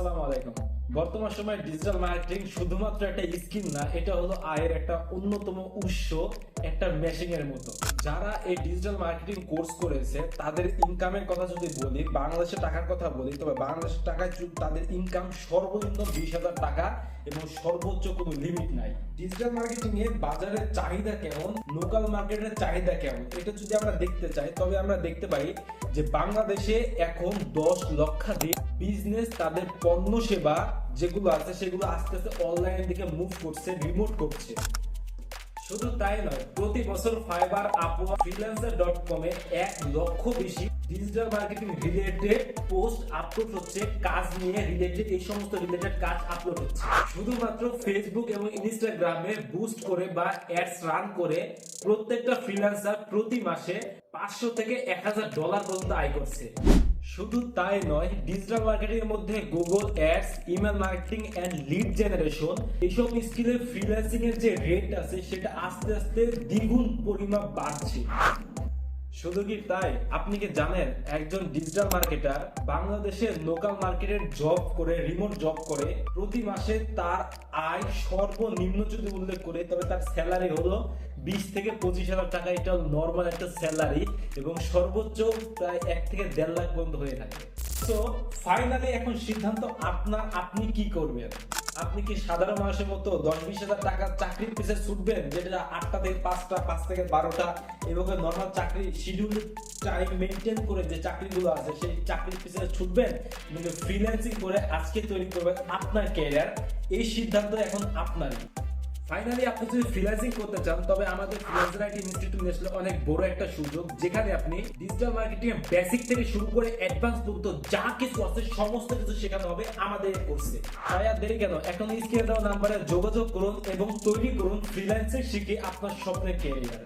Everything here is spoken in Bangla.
আসসালামু আলাইকুম। বর্তমান সময়ে ডিজিটাল মার্কেটিং শুধুমাত্র একটা স্কিল না, এটা হলো আয়ের একটা অন্যতম উৎস, একটা মেশিনের মতো। যারা এই ডিজিটাল মার্কেটিং কোর্স করেছে তাদের ইনকামের কথা যদি বলি, বাংলাদেশের টাকার কথা বলি, তবে বাংলাদেশের টাকায় তাদের ইনকাম সর্বনিম্ন 20,000 টাকা এবং সর্বোচ্চ কোনো লিমিট নাই। ডিজিটাল মার্কেটিং এ বাজারের চাহিদা কেমন, লোকাল মার্কেটের চাহিদা কেমন, এটা যদি আমরা দেখতে চাই তবে আমরা দেখতে পাই যে বাংলাদেশে এখন 10 লক্ষাধিক বিজনেস তাদের পণ্য সেবা যেগুলো আছে সেগুলো আস্তে আস্তে অনলাইন দিকে মুভ করছে, রিমোট করছে। শুধু তাই নয়, প্রতি বছর ফাইবার, আপওয়ার্ক, freelancer.com এ 1 লক্ষ বেশি digital marketing related post upload হচ্ছে, কাজ নিয়ে রিলেটেড, এই সমস্ত রিলেটেড কাজ আপলোড হচ্ছে। শুধুমাত্র ফেসবুক এবং ইনস্টাগ্রামে বুস্ট করে বা অ্যাডস রান করে প্রত্যেকটা ফ্রিল্যান্সার প্রতি মাসে $500 থেকে $1,000 পর্যন্ত আয় করছে। শুধু তাই নয়, ডিজিটাল মার্কেটিং এর মধ্যে Google ads, email marketing and lead generation, এইসব স্কিলের ফ্রিল্যান্সিং এর যে রেট আছে সেটা আস্তে আস্তে দ্বিগুণ পরিমাপ বাড়ছে। শুধু কি তাই, আপনি কি জানেন একজন ডিজিটাল মার্কেটার বাংলাদেশের লোকাল মার্কেটের জব করে, রিমোট জব করে, প্রতি মাসে তার আয় সর্বনিম্ন যদি উল্লেখ করে তবে তার স্যালারি হলো 20 থেকে 25,000 টাকা। এটা নর্মাল একটা স্যালারি এবং সর্বোচ্চ প্রায় 1 থেকে 1.5 লাখ পর্যন্ত হয়ে থাকে। তো ফাইনালি এখন সিদ্ধান্ত আপনার, আপনি কি করবেন? আপনি কি সাধারণ মানুষের মতো 10-20,000 টাকার চাকরির পিছে ছুটবেন, যেটা 8টা থেকে 5টা, 5 থেকে 12টা এভাবে নর্মাল চাকরি শিডিউল টাইম মেনটেন করে যে চাকরিগুলো আছে সেই চাকরির পিছনে ছুটবেন, কিন্তু ফ্রিল্যান্সিং করে আজকে তৈরি করবেন আপনার ক্যারিয়ার? এই সিদ্ধান্ত এখন আপনারই। ফাইনালি আপনি যদি ফ্রিল্যান্সিং করতে চান তবে আমাদের ফ্রিল্যান্সার আইটি ইনস্টিটিউট আসলে অনেক বড় একটা সুযোগ, যেখানে আপনি ডিজিটাল মার্কেটিং এর বেসিক থেকে শুরু করে অ্যাডভান্স পর্যন্ত যা কিছু আছে সমস্ত কিছু শেখানো হবে আমাদের কোর্সে। তাই আর দেরি কেন, এখন স্ক্রিনে দেওয়া নাম্বারে যোগাযোগ করুন এবং তৈরি করুন ফ্রিল্যান্সিং শিখে আপনার স্বপ্নের ক্যারিয়ার।